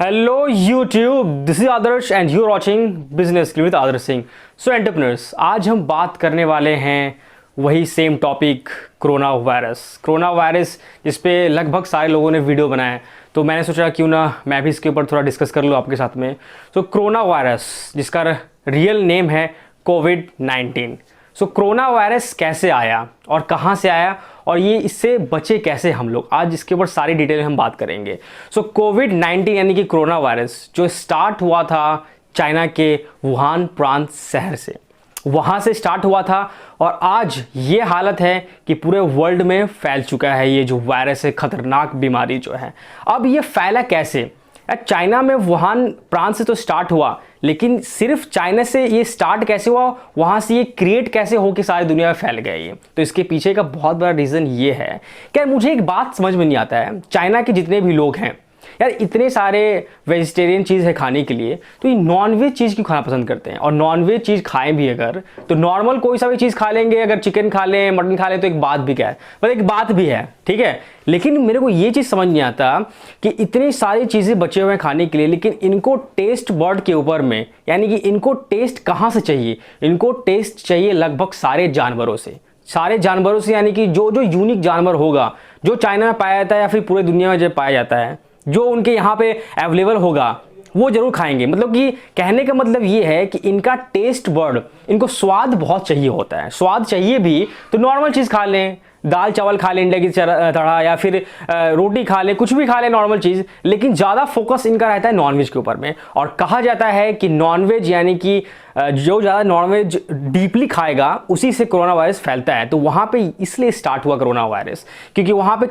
Hello YouTube, this is Adarsh and you are watching business clip with Adarsh Singh. So entrepreneurs, आज हम बात करने वाले हैं वही सेम टॉपिक, कोरोना वायरस जिस पे लगभग सारे लोगों ने वीडियो बनाया है। तो मैंने सोचा क्यों ना मैं भी इसके ऊपर थोड़ा डिस्कस कर लूँ आपके साथ में। तो कोरोना वायरस जिसका रियल नेम है कोविड-19। सो कोरोना वायरस कैसे आया और कहाँ से आया और ये इससे बचे कैसे हम लोग, आज इसके ऊपर सारी डिटेल हम बात करेंगे। सो कोविड-19 यानी कि कोरोना वायरस जो स्टार्ट हुआ था चाइना के वुहान प्रांत शहर से, वहाँ से स्टार्ट हुआ था और आज ये हालत है कि पूरे वर्ल्ड में फैल चुका है। ये जो वायरस है, खतरनाक बीमारी जो है, अब ये फैला कैसे? चाइना में वुहान प्रांत से तो स्टार्ट हुआ, लेकिन सिर्फ चाइना से ये स्टार्ट कैसे हुआ, वहाँ से ये क्रिएट कैसे हो कि सारी दुनिया में फैल गया ये? तो इसके पीछे का बहुत बड़ा रीज़न ये है कि मुझे एक बात समझ में नहीं आता है। चाइना के जितने भी लोग हैं यार, इतने सारे वेजिटेरियन चीज़ है खाने के लिए, तो ये नॉनवेज चीज़ क्यों खाना पसंद करते हैं? और नॉनवेज चीज़ खाएं भी अगर तो नॉर्मल कोई सा भी चीज़ खा लेंगे, अगर चिकन खा लें, मटन खा लें तो एक बात भी क्या है, मतलब एक बात भी है, ठीक है। लेकिन मेरे को ये चीज़ समझ नहीं आता कि इतनी सारी चीज़ें बचे हुए हैं खाने के लिए, लेकिन इनको टेस्ट बर्ड के ऊपर में, यानी कि इनको टेस्ट कहाँ से चाहिए? इनको टेस्ट चाहिए लगभग सारे जानवरों से, यानी कि जो यूनिक जानवर होगा, जो चाइना में पाया जाता है या फिर पूरे दुनिया में जो पाया जाता है, जो उनके यहाँ पे अवेलेबल होगा, वो जरूर खाएंगे। मतलब कि कहने का मतलब ये है कि इनका टेस्ट बर्ड, इनको स्वाद बहुत चाहिए होता है। स्वाद चाहिए भी तो नॉर्मल चीज़ खा लें, दाल चावल खा लें, इंडिया की तरह, या फिर रोटी खा लें, कुछ भी खा लें नॉर्मल चीज़, लेकिन ज़्यादा फोकस इनका रहता है नॉनवेज के ऊपर में। और कहा जाता है कि नॉनवेज, यानी कि जो ज़्यादा नॉनवेज डीपली खाएगा उसी से कोरोना वायरस फैलता है। तो वहाँ पे इसलिए स्टार्ट हुआ कोरोना वायरस, क्योंकि वहाँ पे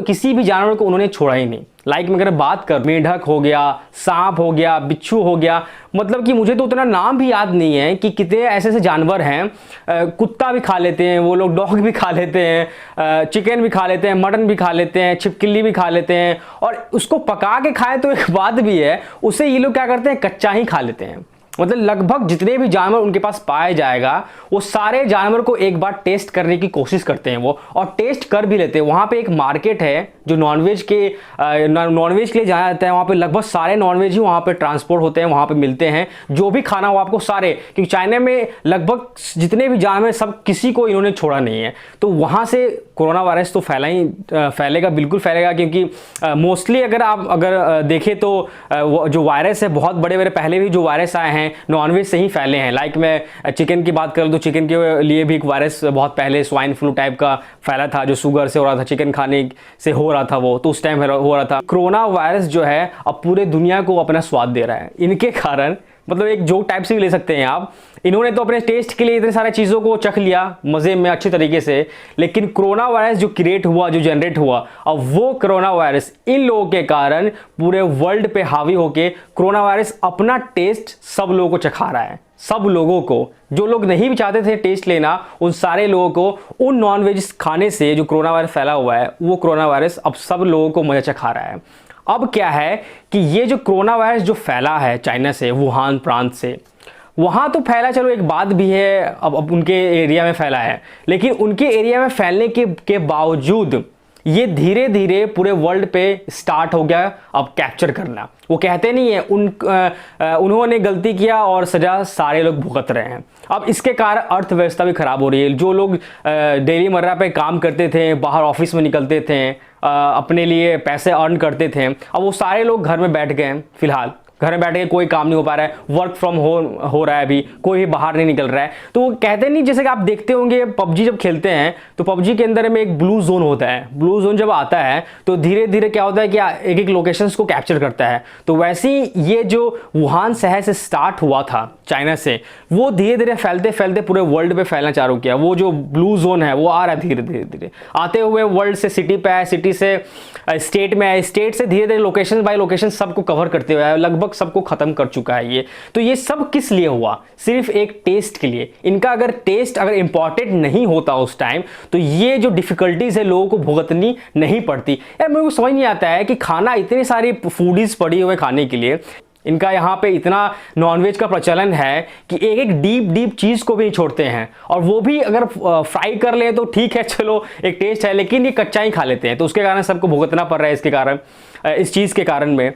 किसी भी जानवर को उन्होंने छोड़ा ही नहीं। लाइक मैं अगर बात कर, मेढक हो गया, सांप हो गया, बिच्छू हो गया, मतलब कि मुझे तो उतना नाम भी याद नहीं है कि कितने ऐसे ऐसे जानवर हैं। कुत्ता भी खा लेते हैं वो लोग, डॉग भी खा लेते हैं, चिकन भी खा लेते हैं, मटन भी खा लेते हैं, छिपकली भी खा लेते हैं, और उसको पका के खाएं तो एक बात भी है, उसे ये लोग क्या करते हैं, कच्चा ही खा लेते हैं। मतलब लगभग जितने भी जानवर उनके पास पाया जाएगा, वो सारे जानवर को एक बार टेस्ट करने की कोशिश करते हैं वो, और टेस्ट कर भी लेते हैं। वहाँ पे एक मार्केट है जो नॉनवेज के लिए जाना जाता है। वहाँ पे लगभग सारे नॉनवेज ही वहाँ पे ट्रांसपोर्ट होते हैं, वहाँ पे मिलते हैं। जो भी खाना हो आपको सारे, क्योंकि चाइना में लगभग जितने भी जानवर, सब किसी को इन्होंने छोड़ा नहीं है। तो वहाँ से कोरोना वायरस तो फैलेगा, बिल्कुल फैलेगा, क्योंकि मोस्टली अगर देखें तो जो वायरस है, बहुत बड़े बड़े पहले भी जो वायरस आए हैं नॉनवेज से ही फैले हैं। लाइक मैं चिकन की बात करूं तो चिकन के लिए भी एक वायरस बहुत पहले स्वाइन फ्लू टाइप का फैला था, जो शुगर से हो रहा था, चिकन खाने से हो रहा था वो, तो उस टाइम हो रहा था। कोरोना वायरस जो है अब पूरे दुनिया को अपना स्वाद दे रहा है इनके कारण। मतलब एक जोक टाइप से भी ले सकते हैं आप। इन्होंने तो अपने टेस्ट के लिए इतने सारे चीज़ों को चख लिया मज़े में अच्छे तरीके से, लेकिन कोरोना वायरस जो क्रिएट हुआ, जो जनरेट हुआ, अब वो कोरोना वायरस इन लोगों के कारण पूरे वर्ल्ड पे हावी होके कोरोना वायरस अपना टेस्ट सब लोगों को चखा रहा है। सब लोगों को, जो लोग नहीं भी चाहते थे टेस्ट लेना, उन सारे लोगों को उन नॉनवेज खाने से जो कोरोना वायरस फैला हुआ है, वो कोरोना वायरस अब सब लोगों को मज़ा चखा रहा है। अब क्या है कि ये जो कोरोना वायरस जो फैला है चाइना से, वुहान प्रांत से, वहाँ तो फैला, चलो एक बात भी है, अब उनके एरिया में फैला है, लेकिन उनके एरिया में फैलने के बावजूद ये धीरे धीरे पूरे वर्ल्ड पे स्टार्ट हो गया अब कैप्चर करना। वो कहते नहीं है उन्होंने गलती किया और सजा सारे लोग भुगत रहे हैं। अब इसके कारण अर्थव्यवस्था भी खराब हो रही है। जो लोग डेली मर्रा पे काम करते थे, बाहर ऑफिस में निकलते थे, अपने लिए पैसे अर्न करते थे, अब वो सारे लोग घर में बैठ गए हैं। फिलहाल घर में बैठ के कोई काम नहीं हो पा रहा है, वर्क फ्रॉम होम हो रहा है, अभी कोई भी बाहर नहीं निकल रहा है। तो वो कहते नहीं, जैसे कि आप देखते होंगे पबजी जब खेलते हैं तो पबजी के अंदर में एक ब्लू जोन होता है। ब्लू जोन जब आता है तो धीरे धीरे क्या होता है कि एक एक लोकेशंस को कैप्चर करता है। तो वैसे ही ये जो वुहान शहर से स्टार्ट हुआ था चाइना से, वो धीरे धीरे फैलते फैलते पूरे वर्ल्ड पे फैलना चालू किया। वो जो ब्लू जोन है वो आ रहा है धीरे धीरे आते हुए वर्ल्ड से सिटी पे आया, सिटी से स्टेट में आया, स्टेट से धीरे धीरे लोकेशन बाय लोकेशन सबको कवर करते हुए आया, लगभग सबको खत्म कर चुका है ये। तो ये सब किस लिए हुआ? सिर्फ एक टेस्ट के लिए। इनका अगर टेस्ट अगर इंपॉर्टेंट नहीं होता उस टाइम, तो ये जो डिफिकल्टीज है लोगों को भुगतनी नहीं पड़ती। यार मेरे को समझ नहीं आता है कि खाना, इतने सारी फूडीज पड़ी हुए खाने के लिए, इनका यहाँ पे इतना नॉनवेज का प्रचलन है कि एक एक डीप चीज़ को भी नहीं छोड़ते हैं। और वो भी अगर फ्राई कर ले तो ठीक है, चलो एक टेस्ट है, लेकिन ये कच्चा ही खा लेते हैं। तो उसके कारण सबको भुगतना पड़ रहा है इसके कारण, इस चीज़ के कारण में।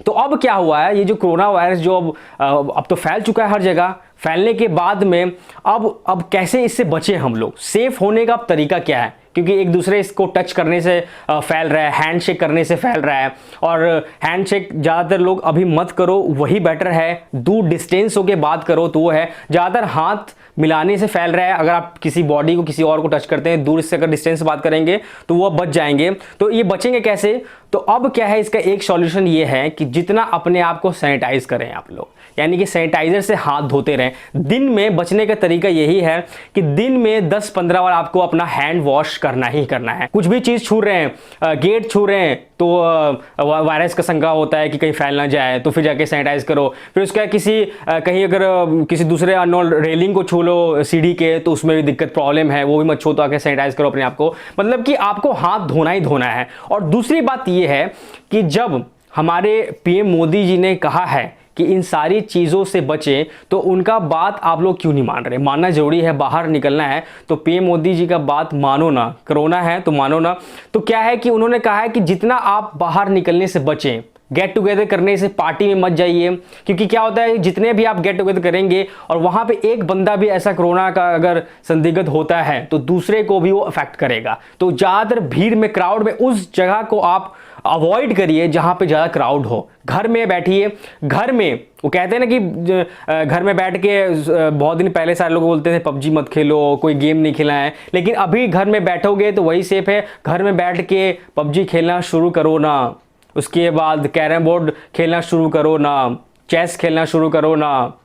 तो अब क्या हुआ है, ये जो कोरोना वायरस जो अब तो फैल चुका है हर जगह, फैलने के बाद में अब कैसे इससे बचे हम लोग, सेफ होने का अब तरीका क्या है, क्योंकि एक दूसरे इसको टच करने से फैल रहा है, हैंडशेक करने से फैल रहा है, और हैंडशेक ज़्यादातर लोग अभी मत करो, वही बेटर है। दूर डिस्टेंस होके बात करो तो वो है, ज़्यादातर हाथ मिलाने से फैल रहा है। अगर आप किसी बॉडी को किसी और को टच करते हैं दूर से, अगर डिस्टेंस से बात करेंगे तो वो बच जाएंगे। तो ये बचेंगे कैसे, तो अब क्या है, इसका एक सॉल्यूशन ये है कि जितना अपने आप को सैनिटाइज करें आप लोग, यानी कि सैनिटाइजर से हाथ धोते रहें। दिन में बचने का तरीका यही है कि दिन में 10-15 बार आपको अपना हैंड वॉश करना ही करना है। कुछ भी चीज़ छू रहे हैं, गेट छू रहे हैं, तो वायरस का शंका होता है कि कहीं फैल ना जाए, तो फिर जाके सैनिटाइज करो। फिर उसका कहीं अगर किसी दूसरे अननोन रेलिंग को छू लो सीढ़ी के, तो उसमें भी दिक्कत प्रॉब्लम है, वो भी मत छू, तो आके सैनिटाइज करो अपने आप को। मतलब कि आपको हाथ धोना ही धोना है। और दूसरी बात ये है कि जब हमारे पीएम मोदी जी ने कहा है कि इन सारी चीज़ों से बचें, तो उनका बात आप लोग क्यों नहीं मान रहे? मानना जरूरी है, बाहर निकलना है तो पीएम मोदी जी का बात मानो ना, कोरोना है तो मानो ना। तो क्या है कि उन्होंने कहा है कि जितना आप बाहर निकलने से बचें, गेट टुगेदर करने से पार्टी में मत जाइए, क्योंकि क्या होता है जितने भी आप गेट टुगेदर करेंगे और वहाँ पे एक बंदा भी ऐसा कोरोना का अगर संदिग्ध होता है तो दूसरे को भी वो अफेक्ट करेगा। तो ज़्यादातर भीड़ में, क्राउड में, उस जगह को आप अवॉइड करिए जहाँ पे ज़्यादा क्राउड हो। घर में बैठिए। घर में वो कहते हैं ना कि घर में बैठ के, बहुत दिन पहले सारे लोग बोलते थे पबजी मत खेलो, कोई गेम नहीं खेला है, लेकिन अभी घर में बैठोगे तो वही सेफ है। घर में बैठ के पबजी खेलना शुरू करो ना, उसके बाद कैरम बोर्ड खेलना शुरू करो ना, चेस खेलना शुरू करो ना,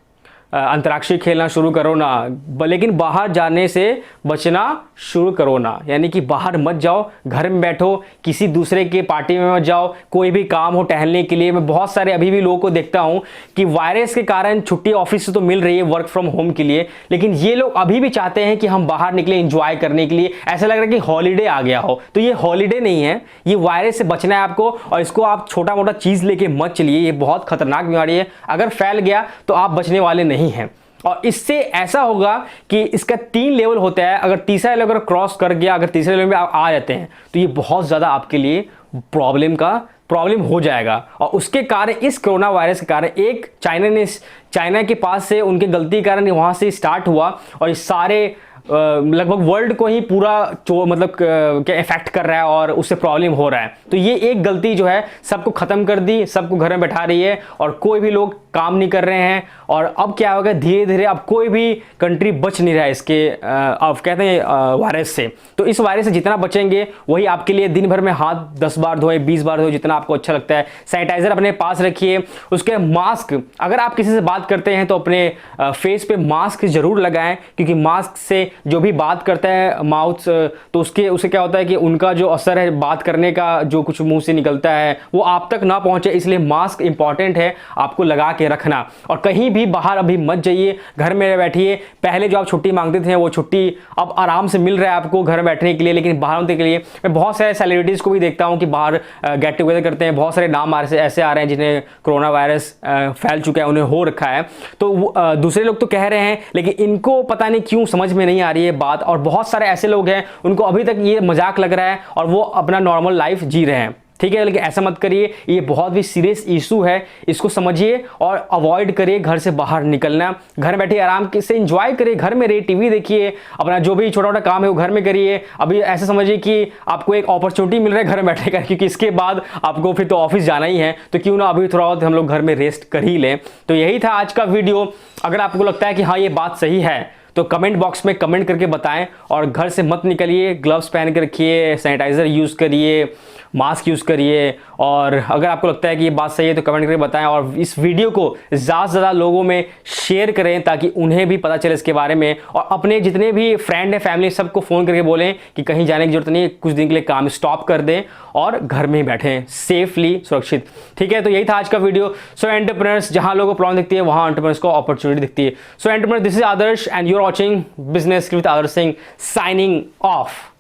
अंतराक्षरी खेलना शुरू करो ना, लेकिन बाहर जाने से बचना शुरू करो ना। यानी कि बाहर मत जाओ, घर में बैठो, किसी दूसरे के पार्टी में मत जाओ। कोई भी काम हो टहलने के लिए, मैं बहुत सारे अभी भी लोगों को देखता हूं कि वायरस के कारण छुट्टी ऑफिस से तो मिल रही है वर्क फ्रॉम होम के लिए, लेकिन ये लोग अभी भी चाहते हैं कि हम बाहर निकले एंजॉय करने के लिए। ऐसा लग रहा है कि हॉलीडे आ गया हो, तो ये हॉलीडे नहीं है, ये वायरस से बचना है आपको। और इसको आप छोटा मोटा चीज़ लेके मत चलिए, ये बहुत खतरनाक बीमारी है। अगर फैल गया तो आप बचने वाले नहीं हैं। और इससे ऐसा होगा कि इसका 3 लेवल होता है, अगर तीसरा लेवल अगर क्रॉस कर गया, अगर तीसरे लेवल में आप आ जाते हैं तो ये बहुत ज़्यादा आपके लिए प्रॉब्लम हो जाएगा। और उसके कारण, इस कोरोना वायरस के कारण, एक चाइना के पास से उनकी गलती के कारण वहाँ से स्टार्ट हुआ और इस सारे लगभग वर्ल्ड को ही पूरा मतलब क्या इफेक्ट कर रहा है और उससे प्रॉब्लम हो रहा है। तो ये एक गलती जो है सबको ख़त्म कर दी, सबको घर में बैठा रही है और कोई भी लोग काम नहीं कर रहे हैं। और अब क्या होगा, धीरे धीरे अब कोई भी कंट्री बच नहीं रहा है इसके अब कहते हैं वायरस से। तो इस वायरस से जितना बचेंगे वही आपके लिए, दिन भर में हाथ 10 बार धोए, 20 बार धोए, जितना आपको अच्छा लगता है। सैनिटाइजर अपने पास रखिए। उसके मास्क, अगर आप किसी से बात करते हैं तो अपने फेस पे मास्क जरूर लगाएं, क्योंकि मास्क से जो भी बात करता है माउथ, तो उससे क्या होता है कि उनका जो असर है बात करने का, जो कुछ मुंह से निकलता है वो आप तक ना पहुंचे। इसलिए मास्क इंपॉर्टेंट है आपको लगा के रखना। और कहीं भी बाहर अभी मत जाइए, घर में बैठिए। पहले जो आप छुट्टी मांगते थे वो छुट्टी अब आराम से मिल रहा है आपको घर में बैठने के लिए, लेकिन बाहर होने के लिए मैं बहुत सारे सेलिब्रिटीज़ को भी देखता हूँ कि बाहर गेट टुगेदर करते हैं। बहुत सारे नाम ऐसे आ रहे हैं जिन्हें कोरोना वायरस फैल चुका है, उन्हें हो रखा है। तो दूसरे लोग तो कह रहे हैं, लेकिन इनको पता नहीं क्यों समझ में नहीं आ रही है बात। और बहुत सारे ऐसे लोग हैं उनको अभी तक ये मजाक लग रहा है और वो अपना नॉर्मल लाइफ जी रहे हैं। ठीक है, लेकिन ऐसा मत करिए, ये बहुत भी सीरियस इशू है, इसको समझिए और अवॉइड करिए घर से बाहर निकलना। घर बैठे आराम से एंजॉय करिए, घर में रहिए, टीवी देखिए, अपना जो भी छोटा मोटा काम है वो घर में करिए। अभी ऐसा समझिए कि आपको एक अपॉर्चुनिटी मिल रहा है घर में बैठने का, क्योंकि इसके बाद आपको फिर तो ऑफिस जाना ही है, तो क्यों ना अभी थोड़ा बहुत हम लोग घर में रेस्ट कर ही लें। तो यही था आज का वीडियो। अगर आपको लगता है कि हाँ ये बात सही है तो कमेंट बॉक्स में कमेंट करके बताएं। और घर से मत निकलिए, ग्लव्स पहन के रखिए, सैनिटाइज़र यूज़ करिए, मास्क यूज़ करिए। और अगर आपको लगता है कि ये बात सही है तो कमेंट करके बताएं। और इस वीडियो को ज़्यादा से ज़्यादा लोगों में शेयर करें ताकि उन्हें भी पता चले इसके बारे में। और अपने जितने भी फ्रेंड हैं, फैमिली, सबको फ़ोन करके बोलें कि कहीं जाने की जरूरत नहीं है, कुछ दिन के लिए काम स्टॉप कर दें और घर में ही बैठें सेफली, सुरक्षित। ठीक है, तो यही था आज का वीडियो। सो एंटरप्रेन्योर्स, जहाँ लोगों को प्रॉब्लम दिखती है वहाँ एंटरप्रेन्योर्स को अपॉर्चुनिटी दिखती है। So entrepreneur, this is Adarsh and you are watching business with Adarsh Singh, signing of.